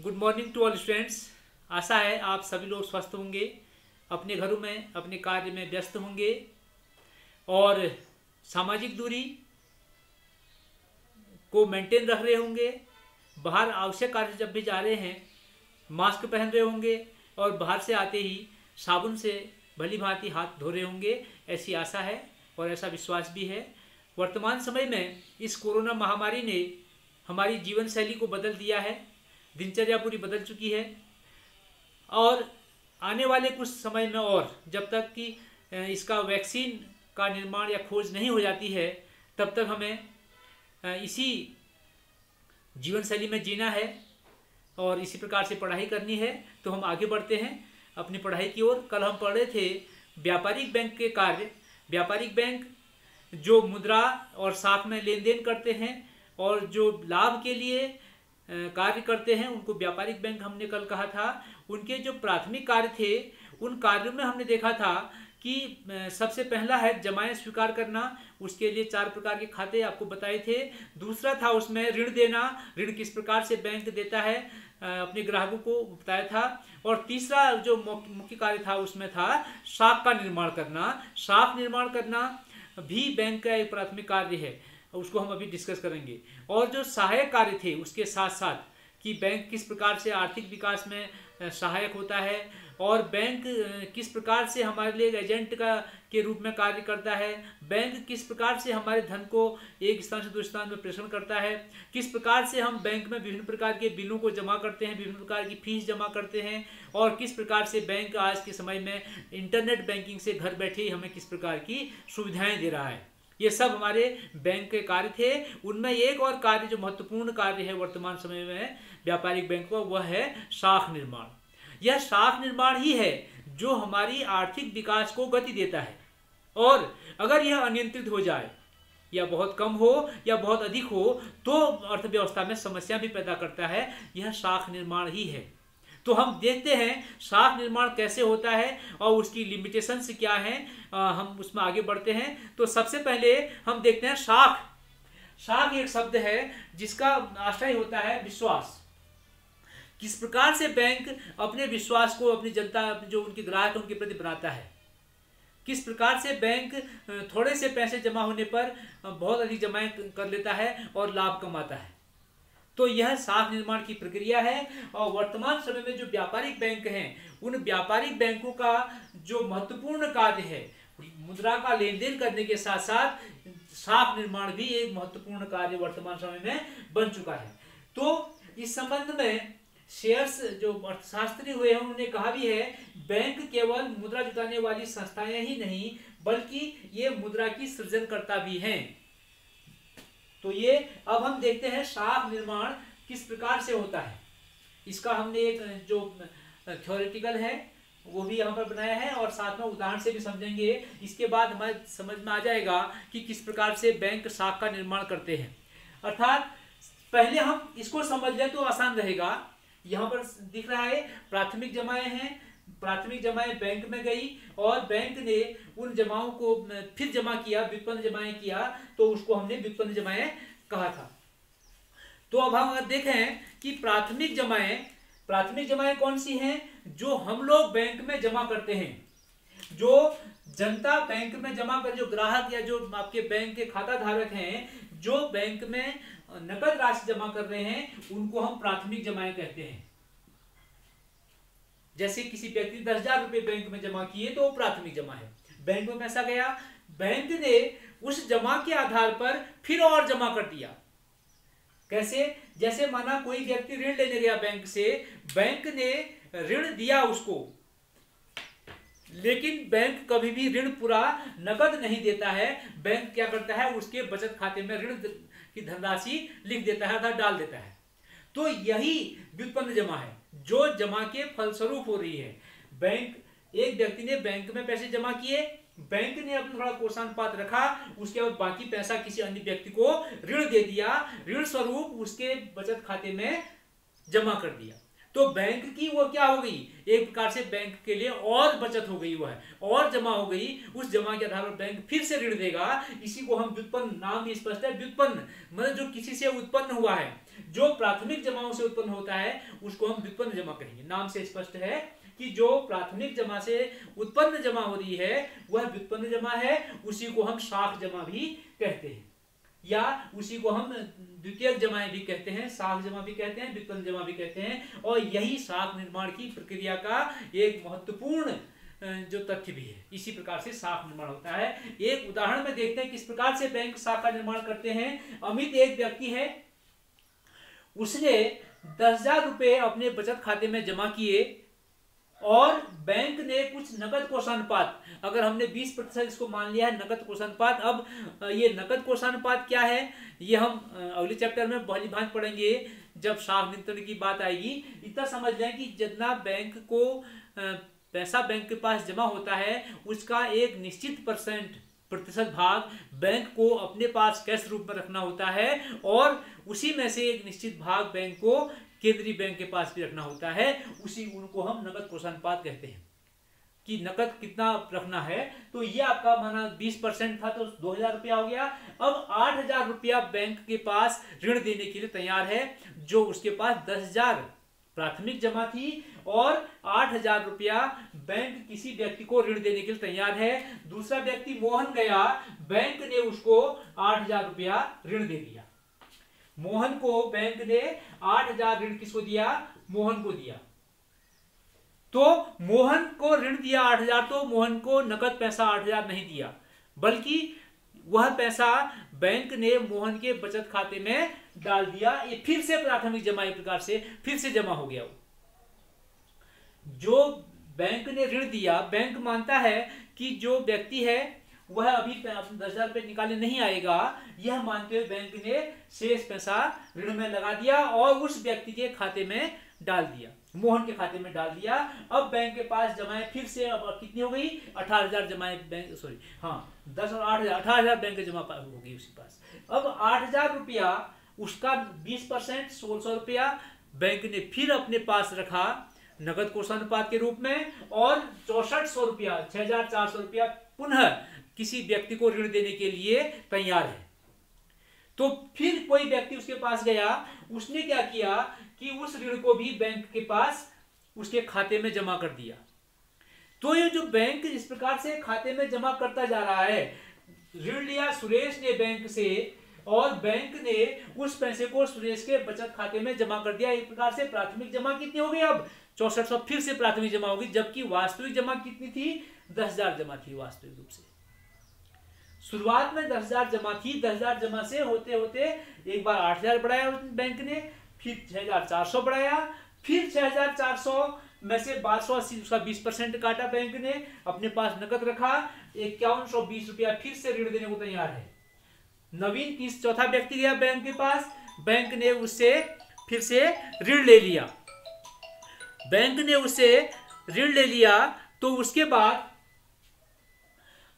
Good morning to all students. आशा है आप सभी लोग स्वस्थ होंगे, अपने घरों में अपने कार्य में व्यस्त होंगे और सामाजिक दूरी को मेंटेन रख रहे होंगे। बाहर आवश्यक कार्य जब भी जा रहे हैं मास्क पहन रहे होंगे और बाहर से आते ही साबुन से भली भांति हाथ धो रहे होंगे, ऐसी आशा है और ऐसा विश्वास भी है। वर्तमान समय में इस कोरोना महामारी ने हमारी जीवन शैली को बदल दिया है, दिनचर्या पूरी बदल चुकी है और आने वाले कुछ समय में और जब तक कि इसका वैक्सीन का निर्माण या खोज नहीं हो जाती है तब तक हमें इसी जीवन शैली में जीना है और इसी प्रकार से पढ़ाई करनी है। तो हम आगे बढ़ते हैं अपनी पढ़ाई की ओर। कल हम पढ़ रहे थे व्यापारिक बैंक के कार्य। व्यापारिक बैंक जो मुद्रा और साख में लेन देन करते हैं और जो लाभ के लिए कार्य करते हैं उनको व्यापारिक बैंक हमने कल कहा था। उनके जो प्राथमिक कार्य थे उन कार्यों में हमने देखा था कि सबसे पहला है जमाएं स्वीकार करना, उसके लिए 4 प्रकार के खाते आपको बताए थे। दूसरा था उसमें ऋण देना, ऋण किस प्रकार से बैंक देता है अपने ग्राहकों को बताया था। और तीसरा जो मुख्य कार्य था उसमें था साख का निर्माण करना। साख निर्माण करना भी बैंक का एक प्राथमिक कार्य है, उसको हम अभी डिस्कस करेंगे। और जो सहायक कार्य थे उसके साथ साथ कि बैंक किस प्रकार से आर्थिक विकास में सहायक होता है और बैंक किस प्रकार से हमारे लिए एजेंट के रूप में कार्य करता है, बैंक किस प्रकार से हमारे धन को एक स्थान से दूसरे स्थान में प्रेषण करता है, किस प्रकार से हम बैंक में विभिन्न प्रकार के बिलों को जमा करते हैं, विभिन्न प्रकार की फीस जमा करते हैं और किस प्रकार से बैंक आज के समय में इंटरनेट बैंकिंग से घर बैठे ही हमें किस प्रकार की सुविधाएं दे रहा है। ये सब हमारे बैंक के कार्य थे। उनमें एक और कार्य जो महत्वपूर्ण कार्य है वर्तमान समय में व्यापारिक बैंक का, वह है साख निर्माण। यह साख निर्माण ही है जो हमारी आर्थिक विकास को गति देता है और अगर यह अनियंत्रित हो जाए या बहुत कम हो या बहुत अधिक हो तो अर्थव्यवस्था में समस्या भी पैदा करता है। यह साख निर्माण ही है। तो हम देखते हैं साख निर्माण कैसे होता है और उसकी लिमिटेशंस क्या हैं, हम उसमें आगे बढ़ते हैं। तो सबसे पहले हम देखते हैं साख। साख एक शब्द है जिसका आशय होता है विश्वास। किस प्रकार से बैंक अपने विश्वास को अपनी जनता जो उनके ग्राहक उनके प्रति बनाता है, किस प्रकार से बैंक थोड़े से पैसे जमा होने पर बहुत अधिक जमा कर लेता है और लाभ कमाता है। तो यह साख निर्माण की प्रक्रिया है। और वर्तमान समय में जो व्यापारिक बैंक हैं उन व्यापारिक बैंकों का जो महत्वपूर्ण कार्य है मुद्रा का लेन देन करने के साथ साथ साख निर्माण भी एक महत्वपूर्ण कार्य वर्तमान समय में बन चुका है। तो इस संबंध में शेयर्स जो अर्थशास्त्री हुए हैं उन्होंने कहा भी है बैंक केवल मुद्रा जुटाने वाली संस्थाएं ही नहीं बल्कि ये मुद्रा की सृजनकर्ता भी हैं। तो ये अब हम देखते हैं साख निर्माण किस प्रकार से होता है। इसका हमने एक जो थ्योरेटिकल है वो भी यहाँ पर बनाया है और साथ में उदाहरण से भी समझेंगे। इसके बाद हमारे समझ में आ जाएगा कि किस प्रकार से बैंक साख का निर्माण करते हैं। अर्थात पहले हम इसको समझ लें तो आसान रहेगा। यहाँ पर दिख रहा है प्राथमिक जमाएं हैं, प्राथमिक जमाएं बैंक में गई और बैंक ने उन जमाओं को फिर जमा किया, व्युत्पन्न जमाएं किया, तो उसको हमने व्युत्पन्न जमाएं कहा था। तो अब हम देखें कि प्राथमिक जमाएं कौन सी हैं जो हम लोग बैंक में जमा करते हैं, जो जनता बैंक में जमा कर, जो ग्राहक या जो आपके बैंक के खाता धारक हैं जो बैंक में नकद राशि जमा कर रहे हैं उनको हम प्राथमिक जमाएं कहते हैं। जैसे किसी व्यक्ति 10,000 रुपए बैंक में जमा किए तो वो प्राथमिक जमा है। बैंक में पैसा गया, बैंक ने उस जमा के आधार पर फिर और जमा कर दिया। कैसे? जैसे माना कोई व्यक्ति ऋण लेने गया बैंक से, बैंक ने ऋण दिया उसको, लेकिन बैंक कभी भी ऋण पूरा नकद नहीं देता है। बैंक क्या करता है उसके बचत खाते में ऋण की धनराशि लिख देता है अर्थात डाल देता है। तो यही व्युत्पन्न जमा है जो जमा के फलस्वरूप हो रही है। एक व्यक्ति ने बैंक में पैसे जमा किए, बैंक ने अपना थोड़ा कोषानुपात रखा, उसके बाद बाकी पैसा किसी अन्य व्यक्ति को ऋण दे दिया, ऋण स्वरूप उसके बचत खाते में जमा कर दिया। तो बैंक की वो क्या हो गई, एक प्रकार से बैंक के लिए और बचत हो गई, वो है और जमा हो गई। उस जमा के आधार पर बैंक फिर से ऋण देगा। इसी को हम व्युत्पन्न, नाम भी स्पष्ट है, व्युत्पन्न मतलब जो किसी से उत्पन्न हुआ है, जो प्राथमिक जमाओं से उत्पन्न होता है उसको हम व्युत्पन्न जमा कहेंगे। नाम से स्पष्ट है कि जो प्राथमिक जमा से उत्पन्न जमा हो रही है वह व्युत्पन्न जमा है, उसी को हम शाख जमा भी कहते हैं, या उसी को हम द्वितीयक जमाएं भी कहते हैं, शाख जमा भी कहते हैं, व्युत्पन्न जमा भी कहते हैं। और यही शाख निर्माण की प्रक्रिया का एक महत्वपूर्ण जो तथ्य भी है। इसी प्रकार से शाख निर्माण होता है। एक उदाहरण में देखते हैं किस प्रकार से बैंक शाख का निर्माण करते हैं। अमित एक व्यक्ति है, उसने 10,000 रुपए अपने बचत खाते में जमा किए और बैंक ने कुछ नकद कोषानुपात, अगर हमने 20% इसको मान लिया है नकद कोषानुपात। अब ये नकद कोषानुपात क्या है ये हम अगले चैप्टर में भली भांति पढ़ेंगे जब शाख नियंत्रण की बात आएगी। इतना समझ लें कि जितना बैंक को पैसा बैंक के पास जमा होता है उसका एक निश्चित प्रतिशत भाग बैंक को अपने पास कैश रूप में रखना होता है, और उसी में से एक निश्चित भाग बैंक को केंद्रीय बैंक के पास भी रखना होता है। उसी उनको हम नकद कोषानुपात कहते हैं कि नकद कितना रखना है। तो ये आपका माना 20% था तो 2,000 रुपया हो गया। अब 8,000 रुपया बैंक के पास ऋण देने के लिए तैयार है, जो उसके पास 10,000 प्राथमिक जमा थी और 8,000 रुपया बैंक किसी व्यक्ति को ऋण देने के लिए तैयार है। दूसरा व्यक्ति मोहन गया, बैंक ने उसको 8,000 रुपया ऋण दे दिया। मोहन को बैंक ने 8,000 ऋण किसको दिया, मोहन को दिया। तो मोहन को ऋण दिया 8,000, तो मोहन को नकद पैसा 8,000 नहीं दिया, बल्कि वह पैसा बैंक ने मोहन के बचत खाते में डाल दिया। ये फिर से प्राथमिक जमा एक प्रकार से फिर से जमा हो गया। जो बैंक ने ऋण दिया, बैंक मानता है कि जो व्यक्ति है वह अभी 10,000 रुपये निकालने नहीं आएगा, यह मानते हुए बैंक ने शेष पैसा ऋण में लगा दिया और उस व्यक्ति के खाते में डाल दिया, मोहन के खाते में डाल दिया। अब बैंक के पास जमाएं फिर से अब कितनी हो गई, 18,000 जमाएं बैंक, 10 और 8,000, 18,000 बैंक जमा हो गई उसके पास। अब 8,000 रुपया उसका 20% 1,600 रुपया बैंक ने फिर अपने पास रखा नगद कोषानुपात के रूप में, और 6400 रुपया 6,400 रुपया पुनः किसी व्यक्ति को ऋण देने के लिए तैयार है। तो फिर कोई व्यक्ति उसके पास गया, उसने क्या किया कि उस ऋण को भी बैंक के पास उसके खाते में जमा कर दिया। तो ये जो बैंक इस प्रकार से खाते में जमा करता जा रहा है, ऋण लिया सुरेश ने बैंक से और बैंक ने उस पैसे को सुरेश के बचत खाते में जमा कर दिया। एक प्रकार से प्राथमिक जमा कितनी हो गई, अब 6400 फिर से प्राथमिक जमा होगी, जबकि वास्तविक जमा कितनी थी, 10,000 जमा थी। वास्तविक रूप से शुरुआत में 10,000 जमा थी, 10,000 जमा से होते होते एक बार 8,000 बढ़ाया बैंक ने, फिर 6,400 बढ़ाया, फिर 6,400 में से 1280 उसका 20% काटा बैंक ने, अपने पास नकद रखा, 5,120 रुपया फिर से ऋण देने को तैयार है। नवीन किस चौथा व्यक्ति गया बैंक के पास, बैंक ने उससे फिर से ऋण ले लिया। बैंक ने उससे ऋण ले लिया तो उसके बाद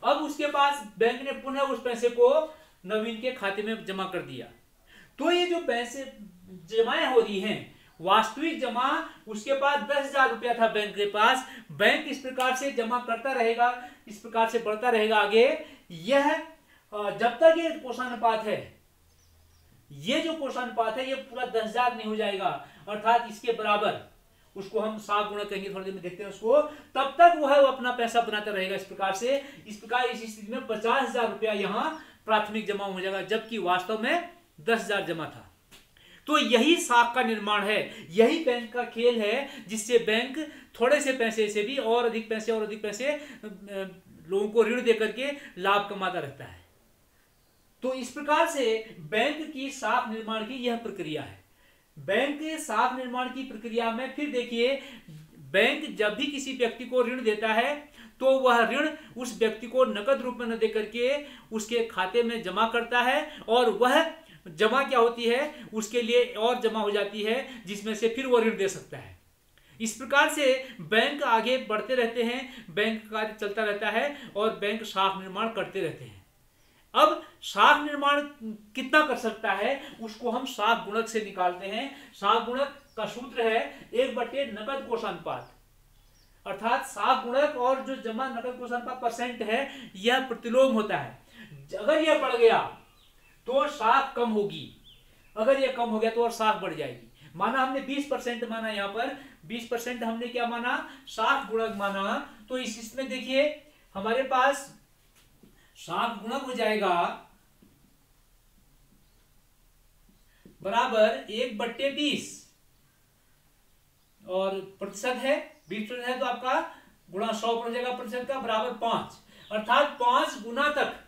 अब उसके पास बैंक ने पुनः उस पैसे को नवीन के खाते में जमा कर दिया। तो ये जो पैसे जमाएं हो रही हैं, वास्तविक जमा उसके पास 10,000 रुपया था बैंक के पास। बैंक इस प्रकार से जमा करता रहेगा, इस प्रकार से बढ़ता रहेगा आगे। यह जब तक ये कोषानुपात है, ये जो कोषानुपात है ये पूरा 10,000 नहीं हो जाएगा, अर्थात इसके बराबर, उसको हम सात गुणा कहेंगे, थोड़ी देर में देखते हैं उसको, तब तक वो अपना पैसा बनाता रहेगा। इस प्रकार से इस स्थिति में 50,000 रुपया यहाँ प्राथमिक जमा हो जाएगा, जबकि वास्तव में 10,000 जमा था। तो यही शाख का निर्माण है, यही बैंक का खेल है, जिससे बैंक थोड़े से पैसे से भी और अधिक पैसे लोगों को ऋण देकर के लाभ कमाता रहता है। तो इस प्रकार से बैंक की शाख निर्माण की यह प्रक्रिया है। बैंक के शाख निर्माण की प्रक्रिया में फिर देखिए, बैंक जब भी किसी व्यक्ति को ऋण देता है तो वह ऋण उस व्यक्ति को नकद रूप में न दे करके उसके खाते में जमा करता है, और वह जमा क्या होती है उसके लिए और जमा हो जाती है, जिसमें से फिर वो ऋण दे सकता है। इस प्रकार से बैंक आगे बढ़ते रहते हैं, बैंक का कार्य चलता रहता है और बैंक शाख निर्माण करते रहते हैं। अब शाख निर्माण कितना कर सकता है उसको हम शाख गुणक से निकालते हैं। शाख गुणक का सूत्र है 1/, नकद कोषानुपात, अर्थात साख गुणक और जो जमा नकद कोषानुपात परसेंट है यह प्रतिलोम होता है। अगर यह बढ़ गया तो साख कम होगी, अगर यह कम हो गया तो और साख बढ़ जाएगी। माना हमने 20% माना, यहाँ पर 20% हमने क्या माना, साख गुणक माना। तो इसमें देखिए हमारे पास साख गुणक हो जाएगा बराबर 1/20 और प्रतिशत है 20% है तो आपका गुणा 100 हो जाएगा प्रतिशत का, बराबर 5, अर्थात 5 गुना तक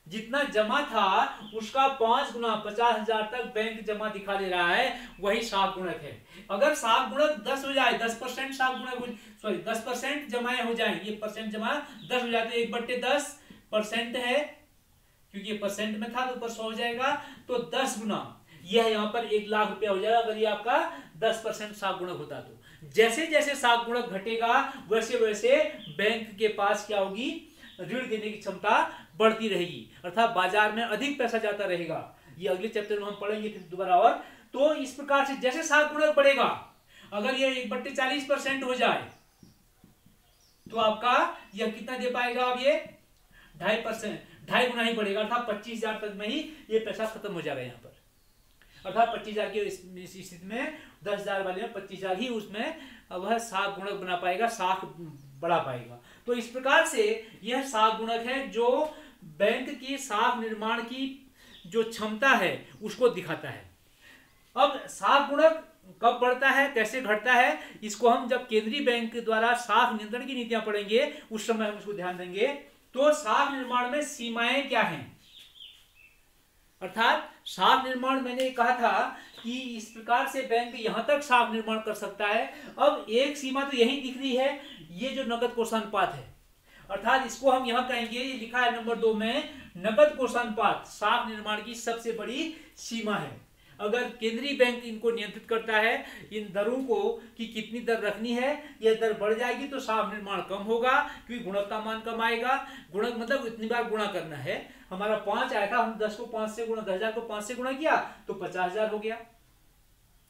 जितना जमा था उसका 5 गुना 50,000 तक बैंक जमा दिखा दे रहा है, वही साख गुणक है। अगर साख गुणक 10 हो जाए, 10% साख गुणक, सॉरी 10% जमाएं हो जाए, ये परसेंट जमा 10 हो जाते, 1/10% है क्योंकि ये परसेंट में था तो ऊपर 100 हो जाएगा, तो 10 गुना यह यहाँ पर 1 लाख रुपया हो जाएगा अगर ये आपका 10% साख गुणक होता तो। जैसे जैसे साख गुणक घटेगा वैसे वैसे बैंक के पास क्या होगी, ऋण देने की क्षमता बढ़ती रहेगी, अर्थात बाजार में अधिक पैसा जाता रहेगा। ये अगले चैप्टर में हम पढ़ेंगे फिर दोबारा। और तो इस प्रकार से जैसे साख गुणक बढ़ेगा, अगर ये 1/40% हो जाए तो आपका यह कितना दे पाएगा, अब ये 2.5 गुना ही बढ़ेगा, अर्थात 25,000 तक में ही ये पैसा खत्म हो जाएगा यहाँ पर। अर्थात 25,000 की स्थिति में 10,000 वाले में 25,000 ही उसमें वह साख गुणक बना पाएगा, साख बढ़ा पाएगा। तो इस प्रकार से यह साख गुणक है जो बैंक की साख निर्माण की जो क्षमता है उसको दिखाता है। अब साख गुणक कब बढ़ता है, कैसे घटता है, इसको हम जब केंद्रीय बैंक द्वारा साख नियंत्रण की नीतियां पढ़ेंगे उस समय हम इसको ध्यान देंगे। तो साख निर्माण में सीमाएं क्या हैं, अर्थात साख निर्माण मैंने कहा था कि इस प्रकार से बैंक यहां तक साख निर्माण कर सकता है। अब एक सीमा तो यही दिख रही है, ये जो नकद कोषानुपात है, अर्थात इसको हम यहां कहेंगे, ये लिखा है नंबर 2 में, नकद कोषानुपात साख निर्माण की सबसे बड़ी सीमा है। अगर केंद्रीय बैंक इनको नियंत्रित करता है, इन दरों को कि कितनी दर रखनी है, यह दर बढ़ जाएगी तो साख निर्माण कम होगा क्योंकि गुणक का मान कम आएगा। गुणक मतलब इतनी बार गुणा करना है, हमारा 5 आया था, हम 10 को 5 से गुणा, 10,000 को 5 से गुणा किया तो 50,000 हो गया,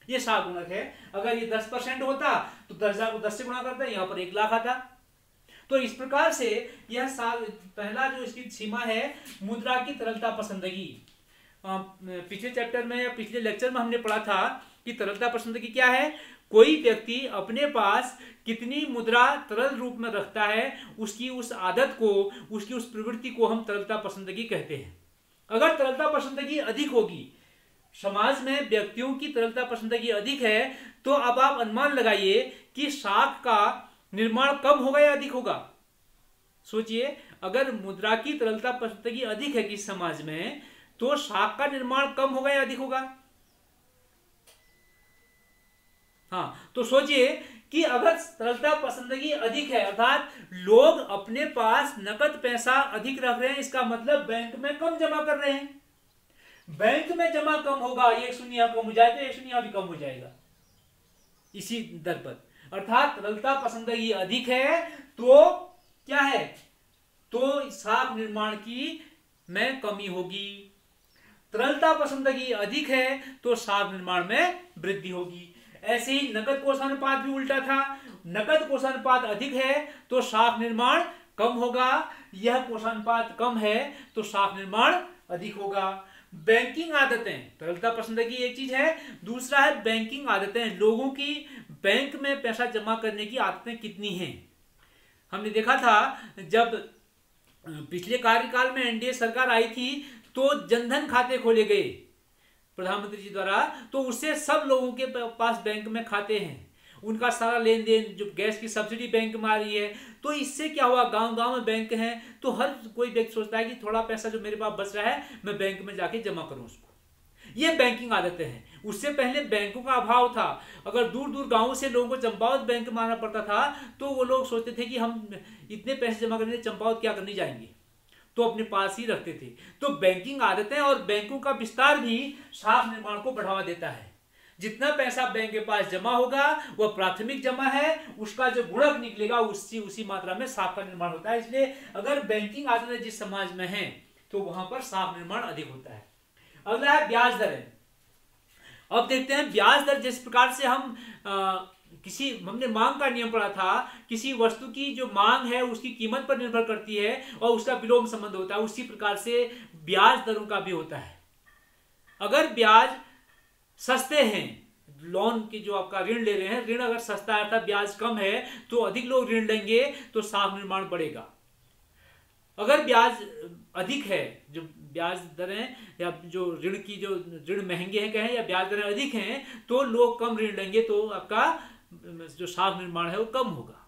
ये साख गुणक है। अगर ये 10% होता तो 10,000 को 10 से गुणा करता, यहाँ पर 1 लाख आता। तो इस प्रकार से यह पहला जो इसकी सीमा है, मुद्रा की तरलता पसंदगी। पिछले चैप्टर में या पिछले लेक्चर में हमने पढ़ा था कि तरलता पसंदगी क्या है, कोई व्यक्ति अपने पास कितनी मुद्रा तरल रूप में रखता है, उसकी उस आदत को, उसकी उस प्रवृत्ति को हम तरलता पसंदगी कहते हैं। अगर तरलता पसंदगी अधिक होगी, समाज में व्यक्तियों की तरलता पसंदगी अधिक है, तो अब आप अनुमान लगाइए कि साख का निर्माण कम होगा या अधिक होगा। सोचिए, अगर मुद्रा की तरलता पसंदगी अधिक है किस समाज में, तो साख का निर्माण कम होगा या अधिक होगा। हाँ, तो सोचिए कि अगर तरलता पसंदगी अधिक है, अर्थात लोग अपने पास नकद पैसा अधिक रख रहे हैं, इसका मतलब बैंक में कम जमा कर रहे हैं। बैंक में जमा कम होगा, 1 शून्य यहां कम हो जाए तो 1 शून्य यहां भी कम हो जाएगा इसी दर पर। अर्थात तरलता पसंदगी अधिक है तो क्या है, तो साख निर्माण की में कमी होगी। तरलता पसंदगी अधिक है तो साख निर्माण में वृद्धि होगी। ऐसे ही नकद कोषानुपात भी उल्टा था, नकद कोषानुपात अधिक है तो साख निर्माण कम होगा, यह कोषानुपात कम है तो साख निर्माण अधिक होगा। बैंकिंग आदतें, तरलता पसंदगी एक चीज है, दूसरा है बैंकिंग आदतें, लोगों की बैंक में पैसा जमा करने की आदतें कितनी हैं। हमने देखा था जब पिछले कार्यकाल में एनडीए सरकार आई थी तो जनधन खाते खोले गए प्रधानमंत्री जी द्वारा, तो उससे सब लोगों के पास बैंक में खाते हैं, उनका सारा लेन देन, जो गैस की सब्सिडी बैंक में आ रही है, तो इससे क्या हुआ, गांव गांव में बैंक हैं, तो हर कोई व्यक्ति सोचता है कि थोड़ा पैसा जो मेरे पास बच रहा है मैं बैंक में जाके जमा करूं उसको। ये बैंकिंग आदतें हैं। उससे पहले बैंकों का अभाव था, अगर दूर दूर गांवों से लोगों को चंपावत बैंक में आना पड़ता था तो वो लोग सोचते थे कि हम इतने पैसे जमा करने चंपावत क्या करने जाएंगे, तो अपने पास ही रखते थे। तो बैंकिंग आदतें और बैंकों का विस्तार भी साख निर्माण को बढ़ावा देता है। जितना पैसा बैंक के पास जमा होगा वह प्राथमिक जमा है, उसका जो गुणक निकलेगा उसी मात्रा में साख का निर्माण होता है। इसलिए अगर बैंकिंग आदतें जिस समाज में है तो वहां पर साख निर्माण अधिक होता है। अगला है ब्याज दरें। अब देखते हैं ब्याज दर। जिस प्रकार से हम हमने मांग का नियम पढ़ा था, किसी वस्तु की जो मांग है उसकी कीमत पर निर्भर करती है और उसका विलोम संबंध होता है, उसी प्रकार से ब्याज दरों का भी होता है। अगर ब्याज सस्ते हैं, लोन की जो आपका ऋण ले रहे हैं, ऋण अगर सस्ता है अर्थात ब्याज कम है तो अधिक लोग ऋण लेंगे तो साख निर्माण बढ़ेगा। अगर ब्याज अधिक है, जो ब्याज दरें या जो ऋण की जो ऋण महंगे हैं कहें या ब्याज दरें अधिक हैं तो लोग कम ऋण लेंगे तो आपका जो साख निर्माण है वो कम होगा।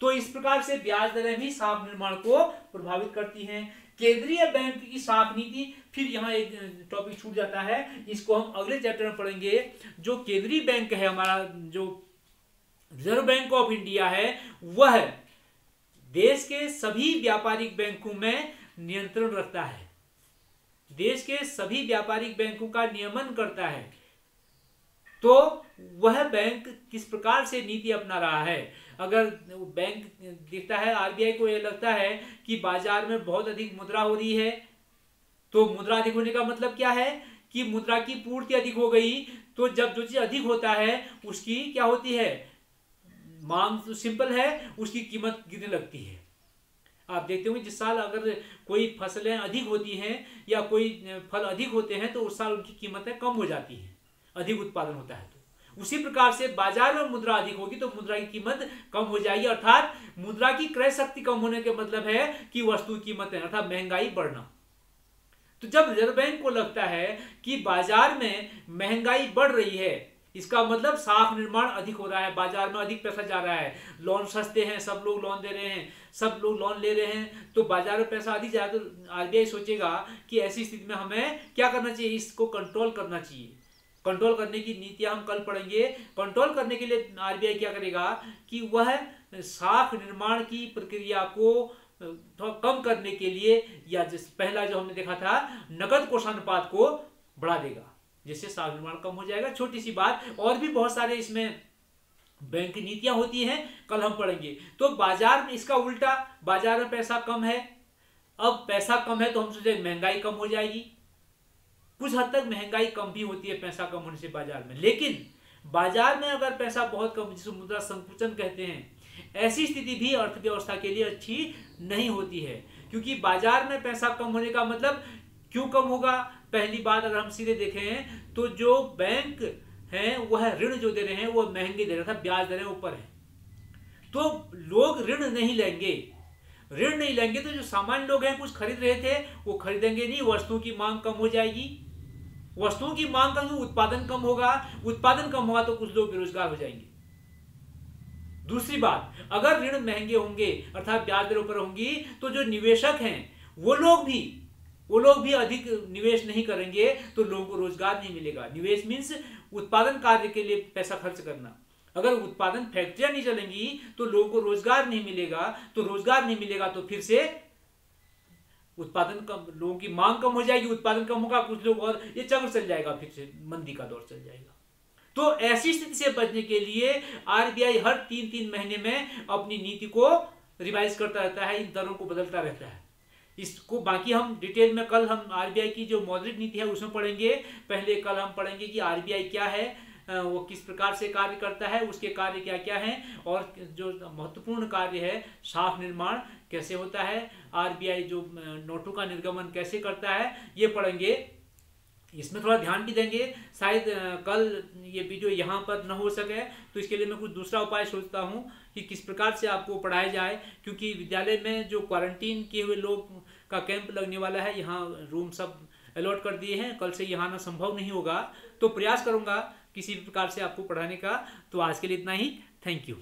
तो इस प्रकार से ब्याज दरें भी साख निर्माण को प्रभावित करती हैं। केंद्रीय बैंक की साख नीति, फिर यहाँ एक टॉपिक छूट जाता है, इसको हम अगले चैप्टर में पढ़ेंगे। जो केंद्रीय बैंक है हमारा, जो रिजर्व बैंक ऑफ इंडिया है, वह देश के सभी व्यापारिक बैंकों में नियंत्रण रखता है, देश के सभी व्यापारिक बैंकों का नियमन करता है। तो वह बैंक किस प्रकार से नीति अपना रहा है। अगर बैंक देखता है, आरबीआई को यह लगता है कि बाजार में बहुत अधिक मुद्रा हो रही है, तो मुद्रा अधिक होने का मतलब क्या है कि मुद्रा की पूर्ति अधिक हो गई, तो जब जो चीज अधिक होता है उसकी क्या होती है, मांग तो सिंपल है, उसकी कीमत गिरने लगती है। आप देखते होंगे जिस साल अगर कोई फसलें अधिक होती हैं या कोई फल अधिक होते हैं तो उस साल उनकी कीमतें कम हो जाती हैं, अधिक उत्पादन होता है। तो उसी प्रकार से बाजार में मुद्रा अधिक होगी तो मुद्रा की कीमत कम हो जाएगी, अर्थात मुद्रा की क्रय शक्ति कम होने के मतलब है कि वस्तु की कीमतें अर्थात महंगाई बढ़ना। तो जब रिजर्व बैंक को लगता है कि बाजार में महंगाई बढ़ रही है, इसका मतलब साख निर्माण अधिक हो रहा है, बाजार में अधिक पैसा जा रहा है, लोन सस्ते हैं, सब लोग लोन दे रहे हैं, सब लोग लोन ले रहे हैं, तो बाजार में पैसा अधिक जाए तो आरबीआई सोचेगा कि ऐसी स्थिति में हमें क्या करना चाहिए, इसको कंट्रोल करना चाहिए। कंट्रोल करने की नीतियां हम कल पढ़ेंगे। कंट्रोल करने के लिए आरबीआई क्या करेगा कि वह साख निर्माण की प्रक्रिया को थोड़ा कम करने के लिए, या जिस पहला जो हमने देखा था नकद कोषानुपात को बढ़ा देगा, जिससे साख निर्माण कम हो जाएगा। छोटी सी बात, और भी बहुत सारे इसमें बैंक की नीतियां होती हैं, कल हम पढ़ेंगे। तो बाजार में इसका उल्टा, बाजार में पैसा कम है, अब पैसा कम है तो हम सोचे महंगाई कम हो जाएगी। कुछ हद तक महंगाई कम भी होती है पैसा कम होने से बाजार में, लेकिन बाजार में अगर पैसा बहुत कम, जिसे मुद्रा संकुचन कहते हैं, ऐसी स्थिति भी अर्थव्यवस्था के लिए अच्छी नहीं होती है। क्योंकि बाजार में पैसा कम होने का मतलब क्यों कम होगा, पहली बात अगर हम सीधे देखें तो जो बैंक हैं वह ऋण जो दे रहे हैं वो महंगे दे रहे हैं, ब्याज दरें ऊपर है, तो लोग ऋण नहीं लेंगे। ऋण नहीं लेंगे तो जो सामान्य लोग हैं कुछ खरीद रहे थे वो खरीदेंगे नहीं, वस्तुओं की मांग कम हो जाएगी, वस्तुओं की मांग कम, उत्पादन कम होगा, उत्पादन कम होगा तो कुछ लोग बेरोजगार हो जाएंगे। दूसरी बात, अगर ऋण महंगे होंगे अर्थात ब्याज दर ऊपर होंगी तो जो निवेशक हैं वो लोग भी अधिक निवेश नहीं करेंगे, तो लोगों को रोजगार नहीं मिलेगा। निवेश मीन्स उत्पादन कार्य के लिए पैसा खर्च करना। अगर उत्पादन फैक्ट्रियां नहीं चलेंगी तो लोगों को रोजगार नहीं मिलेगा, तो रोजगार नहीं मिलेगा तो फिर से उत्पादन कम, लोगों की मांग कम हो जाएगी, उत्पादन कम होगा, कुछ लोग और ये चक्र चल जाएगा, फिर से मंदी का दौर चल जाएगा। तो ऐसी स्थिति से बचने के लिए आरबीआई हर 3-3 महीने में अपनी नीति को रिवाइज करता रहता है, इन दरों को बदलता रहता है। इसको बाकी हम डिटेल में कल हम आरबीआई की जो मौद्रिक नीति है उसमें पढ़ेंगे। पहले कल हम पढ़ेंगे कि आरबीआई क्या है, वो किस प्रकार से कार्य करता है, उसके कार्य क्या क्या हैं, और जो महत्वपूर्ण कार्य है साख निर्माण कैसे होता है, आरबीआई जो नोटों का निर्गमन कैसे करता है, ये पढ़ेंगे। इसमें थोड़ा ध्यान भी देंगे। शायद कल ये वीडियो यहाँ पर न हो सके तो इसके लिए मैं कुछ दूसरा उपाय सोचता हूँ कि किस प्रकार से आपको पढ़ाया जाए, क्योंकि विद्यालय में जो क्वारंटीन किए हुए लोग का कैंप लगने वाला है, यहाँ रूम सब अलॉट कर दिए हैं, कल से यहाँ आना संभव नहीं होगा, तो प्रयास करूँगा किसी भी प्रकार से आपको पढ़ाने का। तो आज के लिए इतना ही, थैंक यू।